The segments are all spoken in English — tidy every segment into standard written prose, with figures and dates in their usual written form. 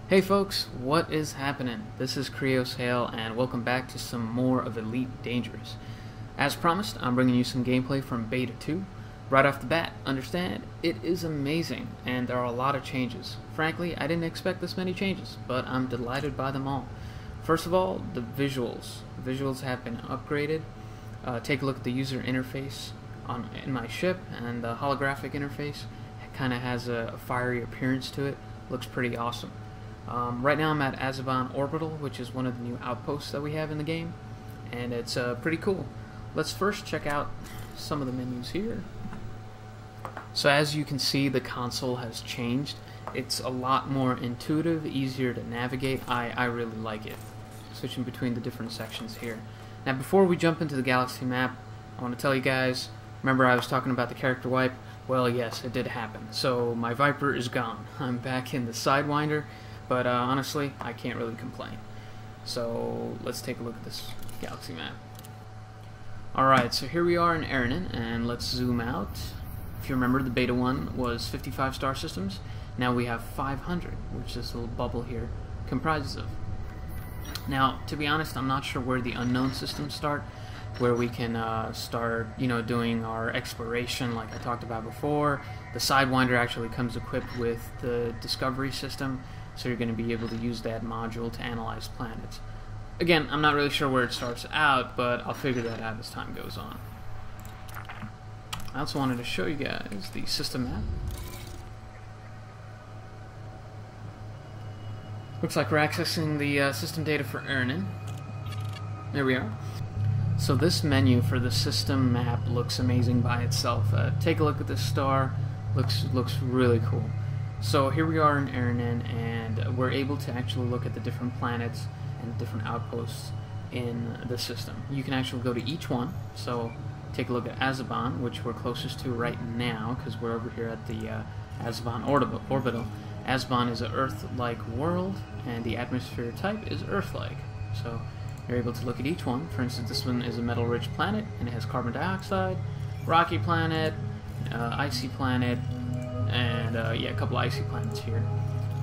Hey folks, what is happening? This is Krios Hale, and welcome back to some more of Elite Dangerous. As promised, I'm bringing you some gameplay from Beta 2. Right off the bat, understand, it is amazing, and there are a lot of changes. Frankly, I didn't expect this many changes, but I'm delighted by them all. First of all, the visuals. Visuals have been upgraded. Take a look at the user interface in my ship, and the holographic interface kind of has a fiery appearance to it. Looks pretty awesome. Right now I'm at Azeban Orbital, which is one of the new outposts that we have in the game, and it's pretty cool. Let's first check out some of the menus here. So as you can see, the console has changed. It's a lot more intuitive, easier to navigate. I really like it. Switching between the different sections here. Now before we jump into the galaxy map, I want to tell you guys, remember I was talking about the character wipe? Well, yes, it did happen. So my Viper is gone. I'm back in the Sidewinder. But honestly, I can't really complain. So let's take a look at this galaxy map. Alright, so here we are in Erinin, and let's zoom out. If you remember, the beta 1 was 55 star systems. Now we have 500, which this little bubble here comprises of. Now, to be honest, I'm not sure where the unknown systems start, where we can start, doing our exploration like I talked about before. The Sidewinder actually comes equipped with the Discovery system, so you're going to be able to use that module to analyze planets. Again, I'm not really sure where it starts out, but I'll figure that out as time goes on. I also wanted to show you guys the system map. Looks like we're accessing the system data for Erinin. There we are. So this menu for the system map looks amazing by itself. Take a look at this star. Looks really cool. So here we are in Erinin, and we're able to actually look at the different planets and different outposts in the system. You can actually go to each one. So take a look at Azeban, which we're closest to right now because we're over here at the Azeban Orbital. Azeban is an Earth-like world, and the atmosphere type is Earth-like. So you're able to look at each one. For instance, this one is a metal-rich planet, and it has carbon dioxide. Rocky planet, icy planet, and yeah, a couple icy planets here.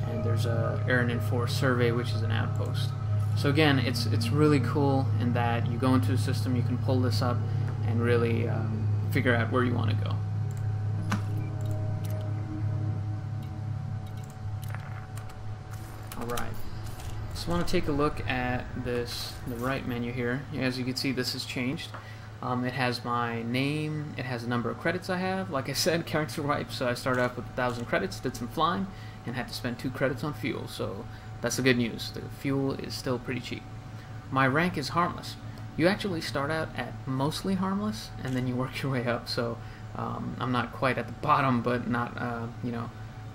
And there's a Erinin 4 survey, which is an outpost. So again, it's really cool in that you go into a system, you can pull this up and really figure out where you want to go. Alright, so I want to take a look at the right menu here. As you can see, this has changed. It has my name, it has the number of credits I have. Like I said, character wipe, so I started off with 1,000 credits, did some flying, and had to spend 2 credits on fuel, so that's the good news. The fuel is still pretty cheap. My rank is harmless. You actually start out at mostly harmless, and then you work your way up, so I'm not quite at the bottom, but not,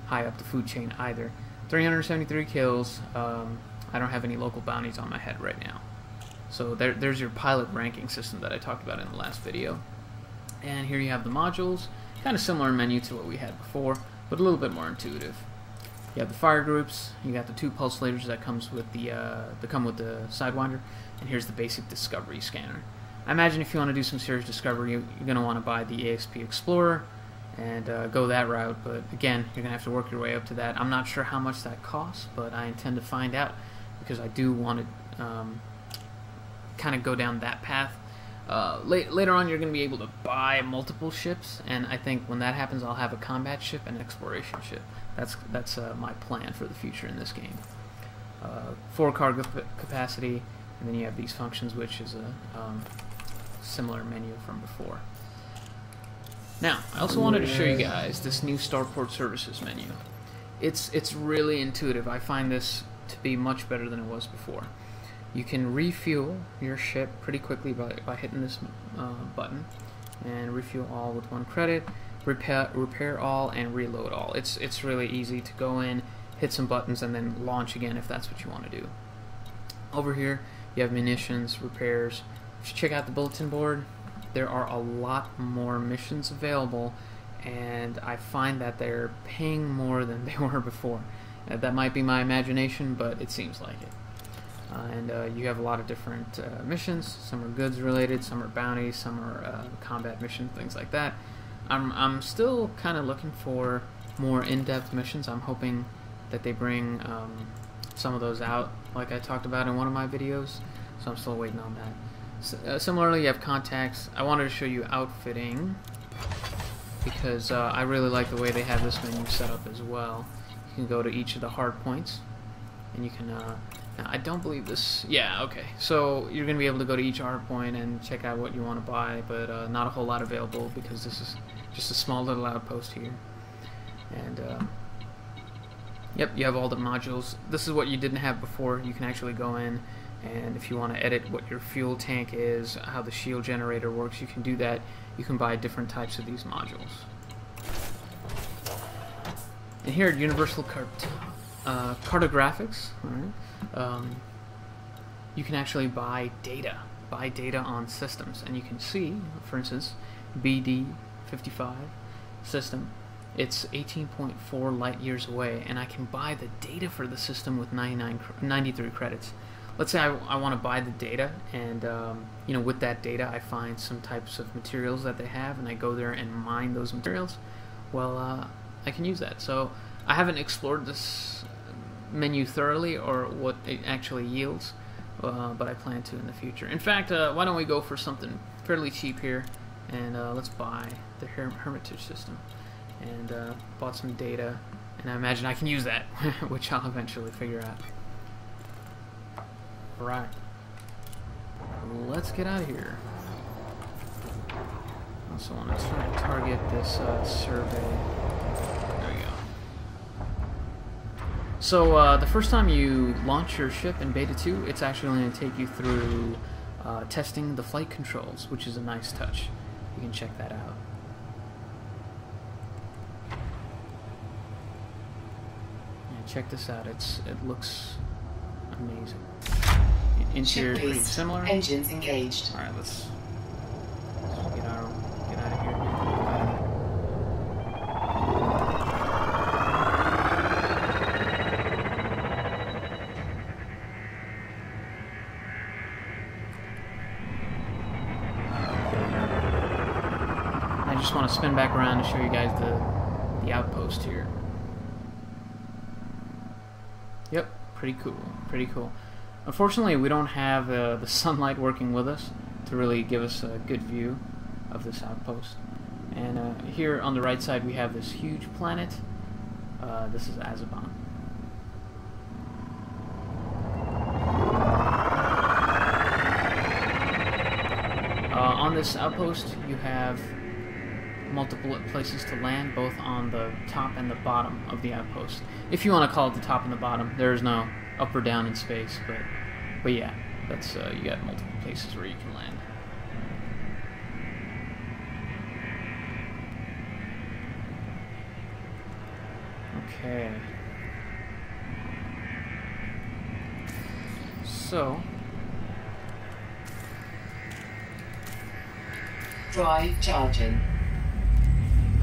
high up the food chain either. 373 kills. I don't have any local bounties on my head right now. So there's your pilot ranking system that I talked about in the last video. And here you have the modules, kind of similar menu to what we had before, but a little bit more intuitive. You have the fire groups, you got the 2 pulsators that comes with that come with the Sidewinder, and here's the basic Discovery scanner. I imagine if you want to do some serious discovery, you're going to want to buy the ASP Explorer and go that route, but again, you're going to have to work your way up to that. I'm not sure how much that costs, but I intend to find out, because I do want to kind of go down that path. Later on, you're going to be able to buy multiple ships, and I think when that happens, I'll have a combat ship and an exploration ship. That's my plan for the future in this game. 4 cargo capacity, and then you have these functions, which is a similar menu from before. Now, I also wanted to show you guys this new Starport Services menu. It's really intuitive. I find this to be much better than it was before. You can refuel your ship pretty quickly by hitting this button, and refuel all with 1 credit, repair all, and reload all. It's really easy to go in, hit some buttons, and then launch again if that's what you want to do. Over here, you have munitions, repairs. If you check out the bulletin board, there are a lot more missions available, and I find that they're paying more than they were before. That might be my imagination, but it seems like it. And you have a lot of different missions. Some are goods related, some are bounties, some are combat missions, things like that. I'm still kind of looking for more in-depth missions. I'm hoping that they bring some of those out, like I talked about in one of my videos, so I'm still waiting on that. Similarly, you have contacts. I wanted to show you outfitting because I really like the way they have this menu set up as well. You can go to each of the hard points, and you can. Now, I don't believe this. Yeah, okay. So you're going to be able to go to each hard point and check out what you want to buy, but not a whole lot available because this is just a small little outpost here. And yep, you have all the modules. This is what you didn't have before. You can actually go in, and if you want to edit what your fuel tank is, how the shield generator works, you can do that. You can buy different types of these modules. And here at Universal Cartographics, you can actually buy data on systems, and you can see, for instance, BD55 system. It's 18.4 light years away, and I can buy the data for the system with 93 credits. Let's say I want to buy the data, and you know, with that data I find some types of materials that they have, and I go there and mine those materials. Well, I can use that. So I haven't explored this menu thoroughly, or what it actually yields, but I plan to in the future. In fact, why don't we go for something fairly cheap here, and let's buy the Hermitage system. And bought some data, and I imagine I can use that, which I'll eventually figure out. Alright, let's get out of here. Also want to try and target this survey. There we go. So the first time you launch your ship in Beta 2, it's actually going to take you through testing the flight controls, which is a nice touch. You can check that out. Check this out. It looks amazing. Interior is pretty similar. Engines engaged. All right, let's get out of here. I just want to spin back around to show you guys the outpost here. Yep, pretty cool. Unfortunately, we don't have the sunlight working with us to really give us a good view of this outpost. And here on the right side we have this huge planet. This is Azaban. On this outpost you have multiple places to land, both on the top and the bottom of the outpost. If you want to call it the top and the bottom, there is no up or down in space, but yeah, that's you got multiple places where you can land. Okay. So drive charging.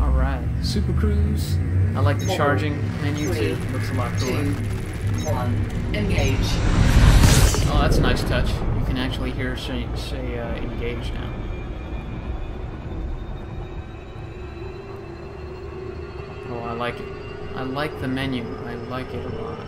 Alright, Super Cruise. I like the charging menu too. Looks a lot cooler. 2, 1, engage. Oh, that's a nice touch. You can actually hear it say engage now. Oh, I like it. I like the menu. I like it a lot.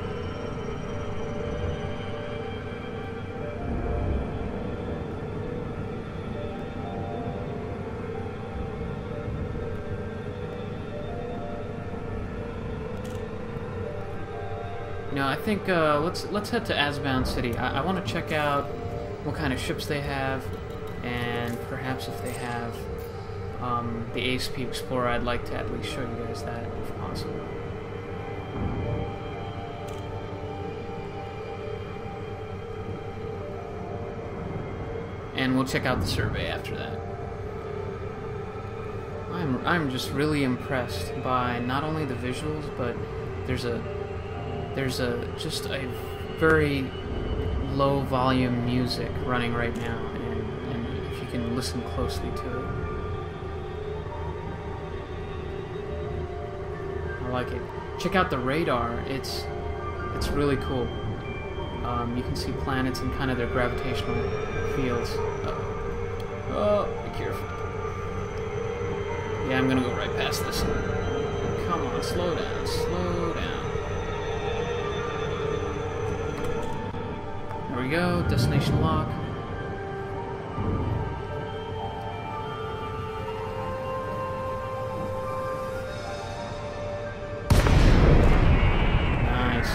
You know, I think let's head to Azbound City. I want to check out what kind of ships they have, and perhaps if they have the ASP Explorer, I'd like to at least show you guys that if possible. And we'll check out the survey after that. I'm just really impressed by not only the visuals, but there's just a very low volume music running right now, and if you can listen closely to it, I like it. Check out the radar. It's really cool. You can see planets and kind of their gravitational fields. Oh, be careful. Yeah, I'm gonna go right past this. Come on, slow down, slow down. we go. Destination lock. Nice.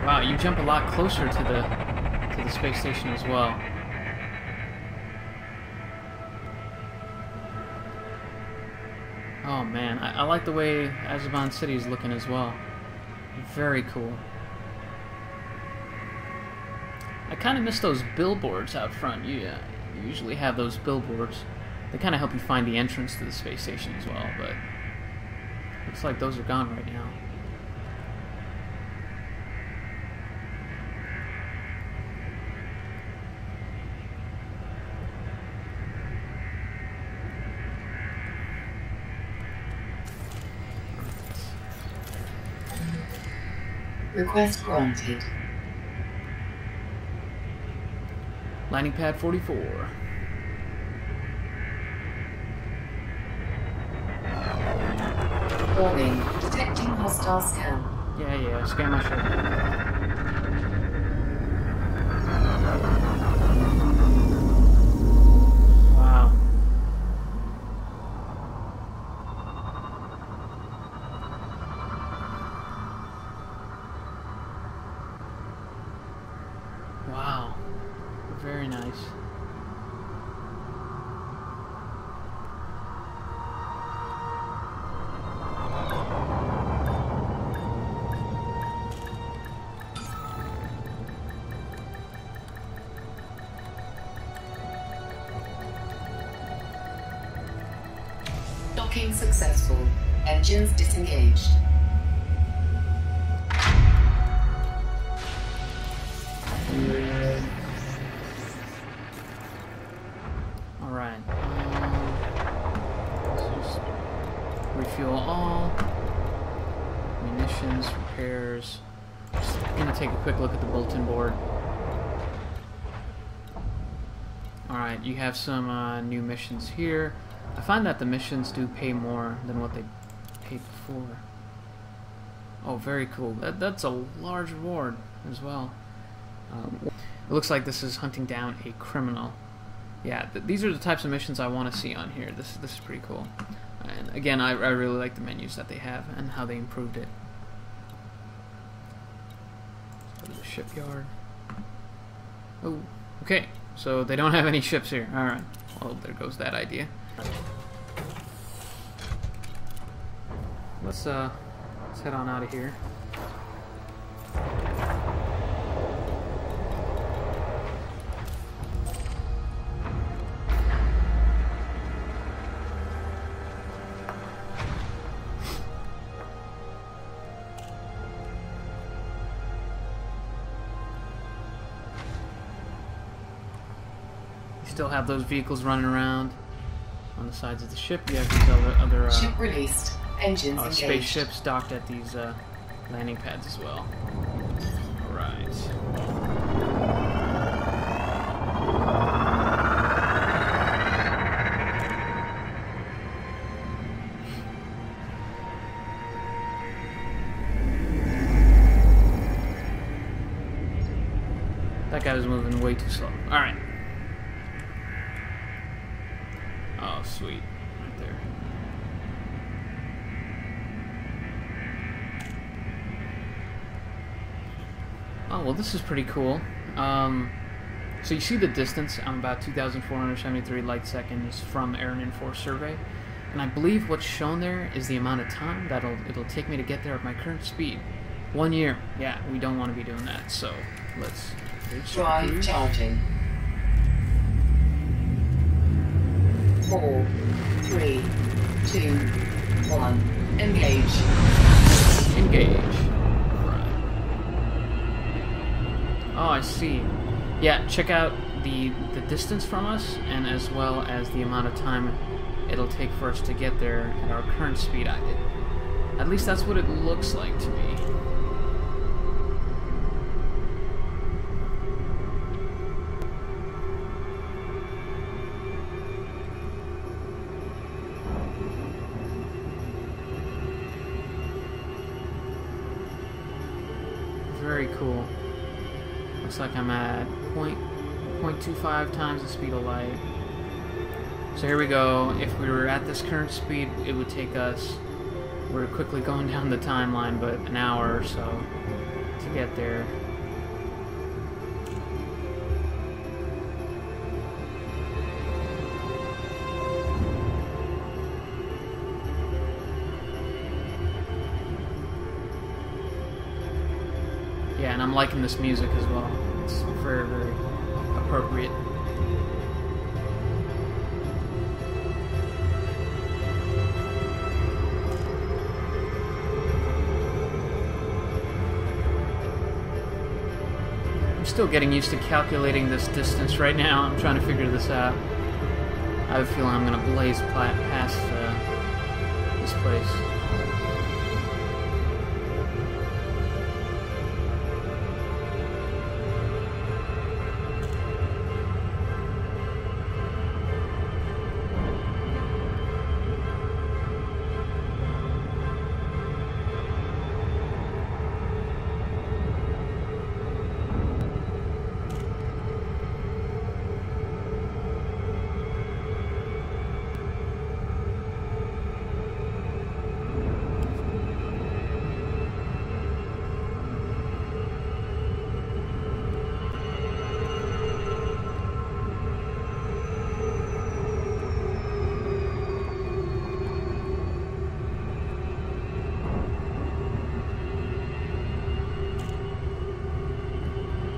Wow, you jump a lot closer to the space station as well. Oh man, I like the way Azaban City is looking as well. Very cool. I kind of miss those billboards out front. You usually have those billboards. They kind of help you find the entrance to the space station as well, but looks like those are gone right now. Request granted. Landing pad 44. Warning. Detecting hostile scan. Yeah, scan my ship. Wow. Wow. Very nice. Docking successful. Engines disengaged. Alright. Let's just refuel all. Munitions, repairs. Just gonna take a quick look at the bulletin board. Alright, you have some new missions here. I find that the missions do pay more than what they paid before. Oh, very cool. That's a large reward as well. It looks like this is hunting down a criminal. Yeah, these are the types of missions I want to see on here. This is pretty cool. And again, I really like the menus that they have and how they improved it. Let's go to the shipyard. Oh, okay. So they don't have any ships here. Alright. Well, there goes that idea. Let's head on out of here. You still have those vehicles running around on the sides of the ship. You have these other Ship released. Engines engaged. Spaceships docked at these landing pads as well. Alright. That guy was moving way too slow. Alright. Oh, sweet. Right there. Oh, well, this is pretty cool. So you see the distance. I'm about 2,473 light seconds from Air Force survey. And I believe what's shown there is the amount of time it'll take me to get there at my current speed. 1 year. Yeah, we don't want to be doing that. So let's drive charging. 4, 3, 2, 1. Engage. Engage. Oh, I see. Yeah, check out the distance from us, and as well as the amount of time it'll take for us to get there at our current speed. At least that's what it looks like to me. Very cool. Looks like I'm at 0.25 times the speed of light. So here we go. If we were at this current speed, it would take us, we're quickly going down the timeline, but an hour or so to get there. Yeah, and I'm liking this music as well. It's very, very appropriate. I'm still getting used to calculating this distance right now. I'm trying to figure this out. I have a feeling I'm going to blaze past this place.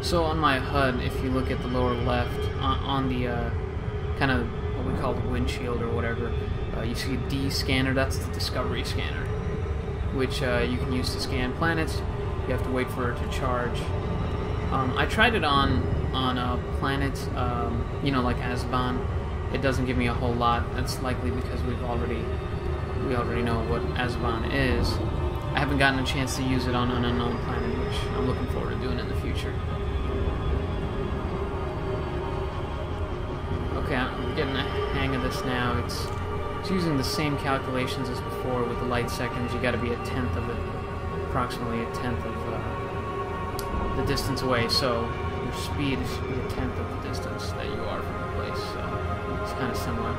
So on my HUD, if you look at the lower left, on the kind of what we call the windshield or whatever, you see a D scanner. That's the Discovery scanner, which you can use to scan planets. You have to wait for it to charge. I tried it on planets, you know, like Azban. It doesn't give me a whole lot. That's likely because we already know what Azban is. I haven't gotten a chance to use it on an unknown planet, which I'm looking forward to doing in the future. Okay, I'm getting the hang of this now. It's using the same calculations as before with the light seconds. You got to be a tenth of it, approximately a tenth of the distance away. So your speed should be a tenth of the distance that you are from the place. So it's kind of similar.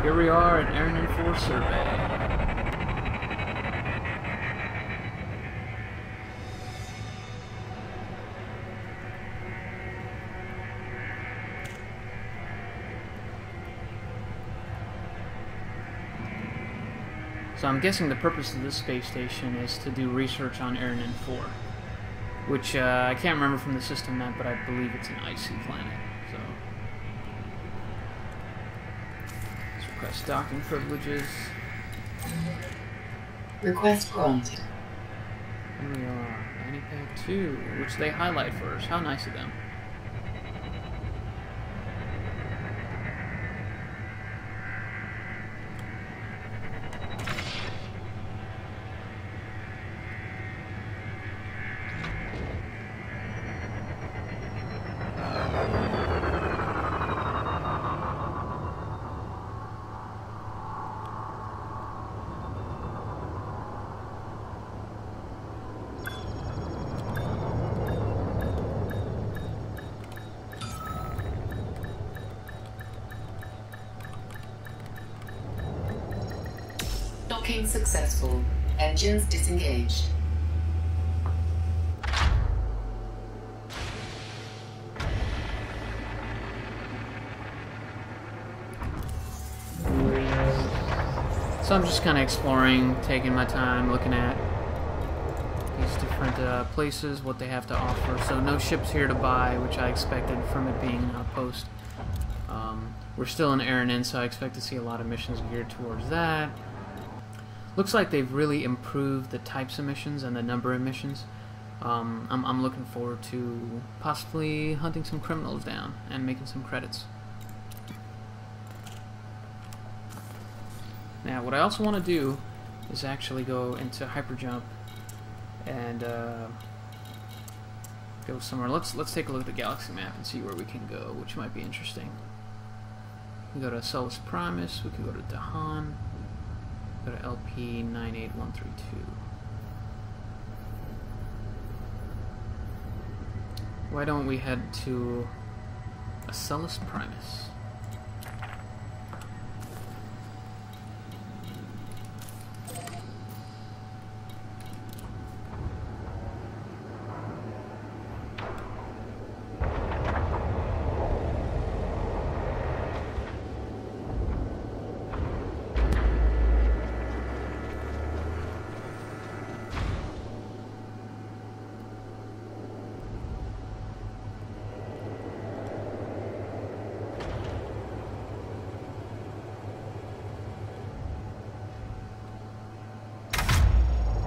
Here we are at Aaron 4 survey. So I'm guessing the purpose of this space station is to do research on Aaron 4, which I can't remember from the system map, but I believe it's an icy planet. So. Request docking privileges. Request granted. Here we are, Anipad 2, which they highlight for us. How nice of them. Docking successful. Engines disengaged. So I'm just kind of exploring, taking my time, looking at these different places, what they have to offer. So no ships here to buy, which I expected from it being an outpost. We're still in Aranin, so I expect to see a lot of missions geared towards that. Looks like they've really improved the types of missions and the number of missions. I'm looking forward to possibly hunting some criminals down and making some credits. Now, what I also want to do is actually go into hyperjump and go somewhere. Let's take a look at the galaxy map and see where we can go, which might be interesting. We can go to Solus Primus. We can go to Dahan. Go to LP 98132. Why don't we head to Solus Primus?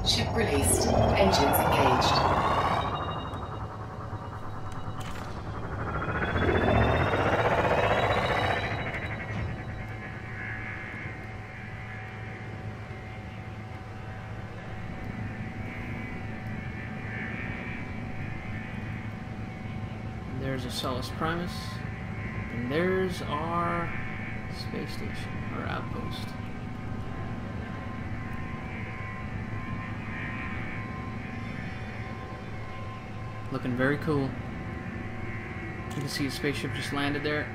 Ship released. Engines engaged. There's a Solus Primus, and there's our space station, or outpost. Looking very cool. You can see a spaceship just landed there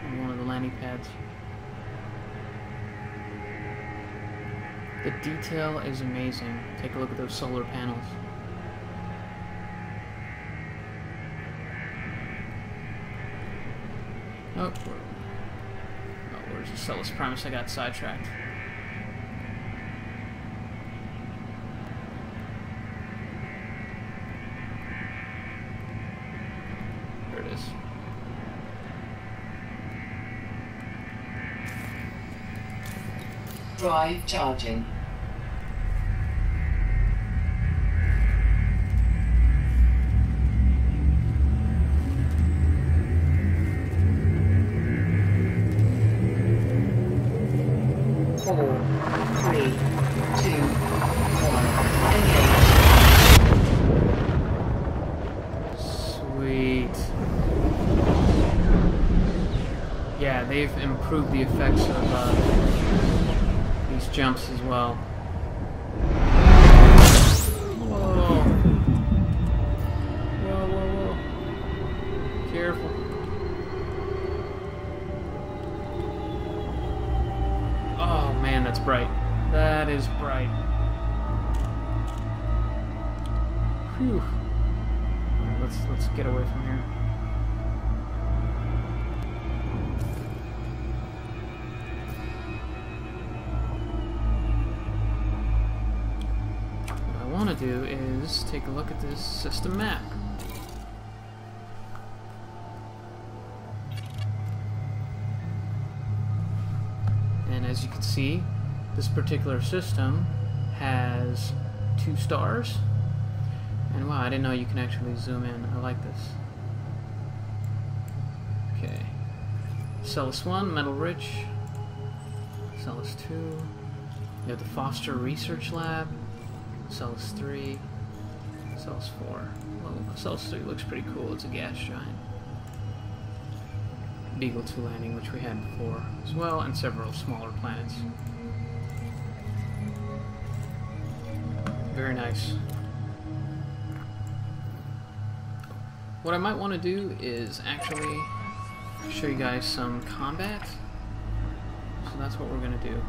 on one of the landing pads. The detail is amazing. Take a look at those solar panels. Oh, where's the Solus Primus? I got sidetracked. There it is. Drive charging. Yeah, they've improved the effects of these jumps as well. Whoa. Whoa, whoa, whoa. Careful. Oh man, that's bright. That is bright. Phew. Alright, let's get away from here. What I want to do is take a look at this system map. And as you can see, this particular system has 2 stars. And wow, I didn't know you can actually zoom in. I like this. Okay. Solus 1, Metal Rich. Solus 2. You have the Foster Research Lab. Solus 3, Solus 4. Well, Solus 3 looks pretty cool. It's a gas giant. Beagle 2 landing, which we had before as well, and several smaller planets. Very nice. What I might want to do is actually show you guys some combat. So that's what we're going to do.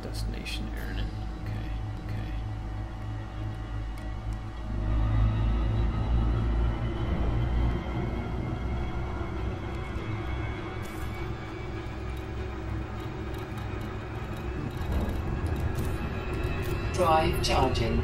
Destination Aranin. Okay, okay. Drive charging.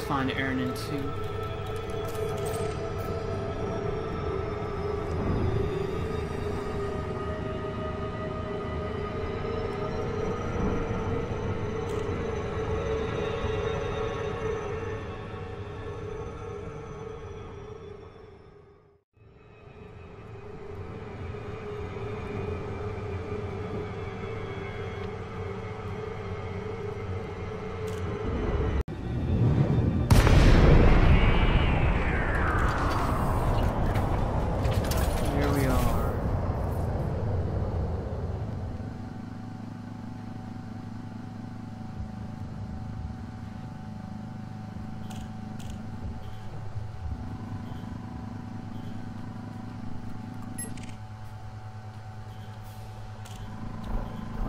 Find Aaron in 2.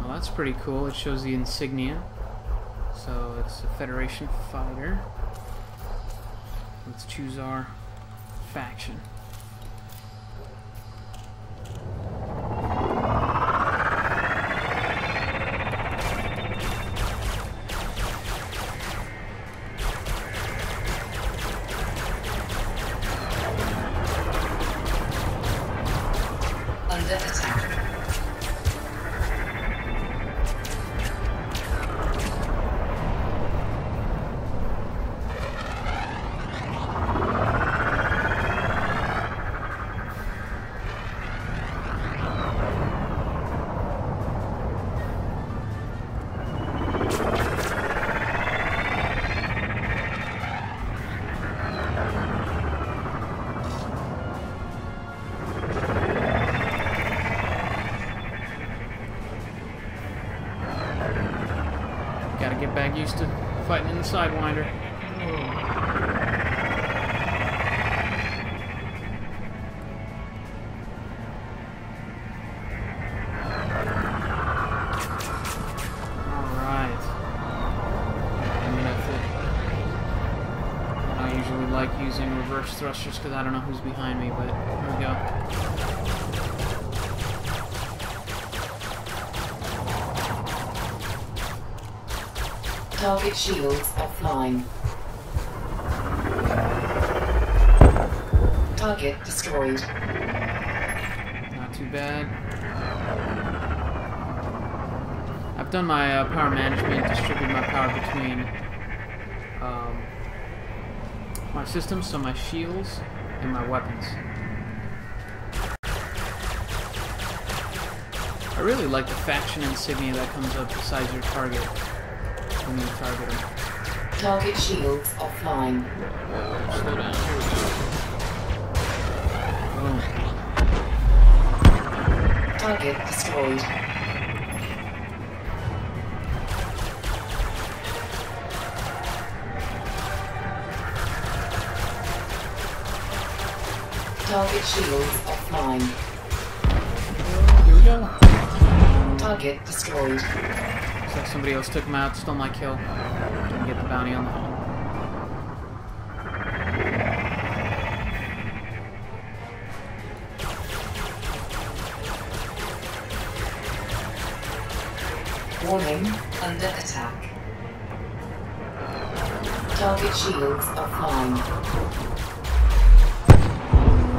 That's pretty cool. It shows the insignia. So it's a Federation fighter. Let's choose our faction. Under attack. Gotta get back used to fighting in the Sidewinder. Alright. I'm gonna have to... I usually like using reverse thrusters because I don't know who's behind me, but here we go. Target shields offline. Target destroyed. Not too bad. I've done my power management, distributed my power between my systems, so my shields and my weapons. I really like the faction insignia that comes up beside your target when you target them. Target shields offline. Slow down. Here we go. Boom. Target destroyed. Target shields offline. Here we go. Target destroyed. Looks like somebody else took him out, stole my kill. Didn't get the bounty on the home. Warning, under attack. Target shields offline.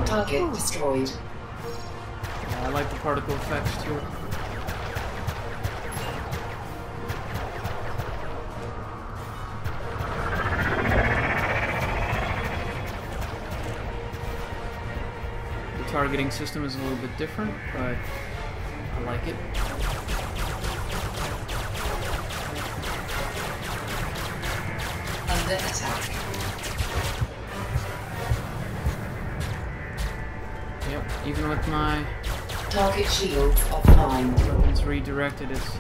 Target destroyed. Yeah, I like the particle effects too. The targeting system is a little bit different, but I like it. Under Under attack. Yep, even with my Target shields offline. weapons redirected, it's still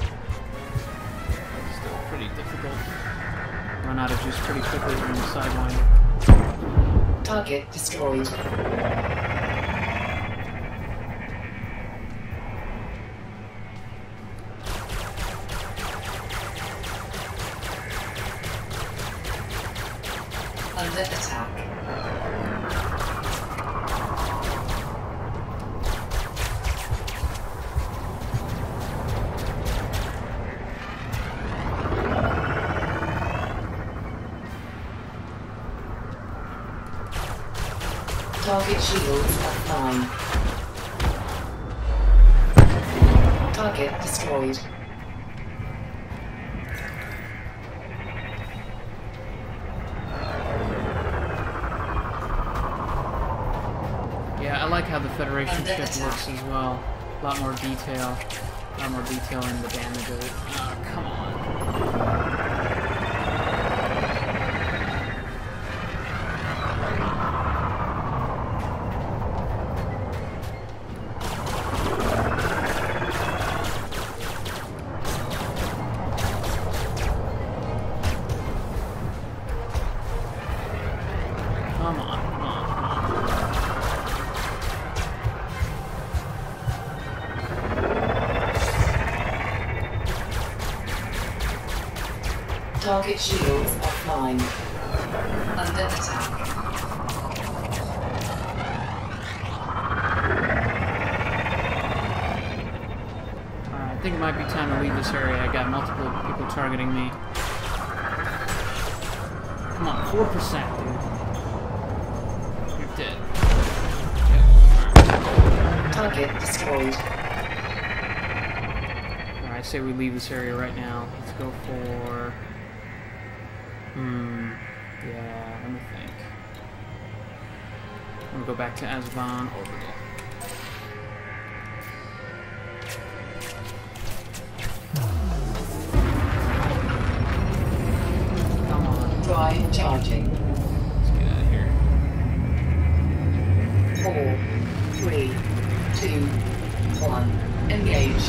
pretty difficult. Run out of juice pretty quickly during the sidewinder. Target destroyed. Under attack. Target shields offline. Target destroyed. Yeah, I like how the Federation ship looks as well. A lot more detail. A lot more detail in the damage of it. Oh, come on. Come on, come on, come on. Target shields offline. Under attack. Alright, I think it might be time to leave this area. I got multiple people targeting me. Come on, 4%, dude. You're dead. Yep. Target destroyed. Alright, I say we leave this area right now. Let's go for... yeah, let me think. I'm gonna go back to Azban Orbital. Come on. Drive charging. Let's get out of here. 4, 3, 2, 1. Engage.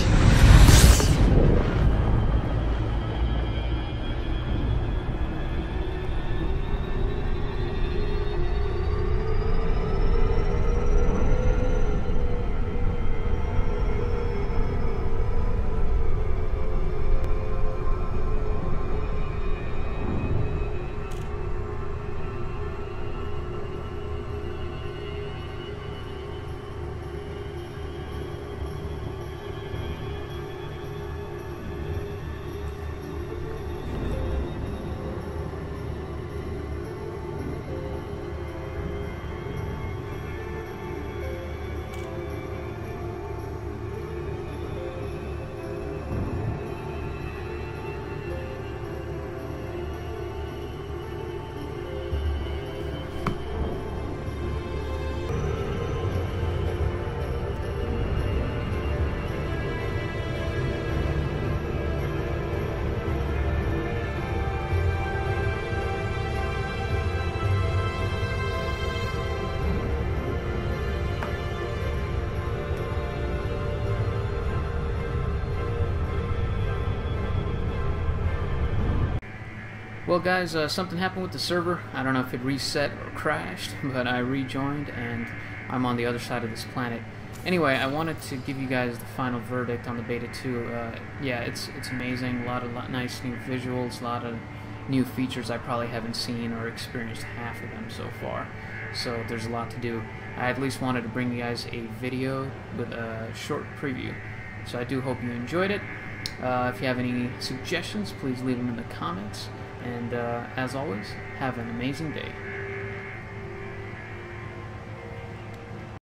Well guys, something happened with the server. I don't know if it reset or crashed, but I rejoined and I'm on the other side of this planet. Anyway, I wanted to give you guys the final verdict on the Beta 2. Yeah, it's amazing. A lot of nice new visuals, a lot of new features I probably haven't seen or experienced half of them so far. So there's a lot to do. I at least wanted to bring you guys a video with a short preview. So I do hope you enjoyed it. If you have any suggestions, please leave them in the comments. And as always, have an amazing day.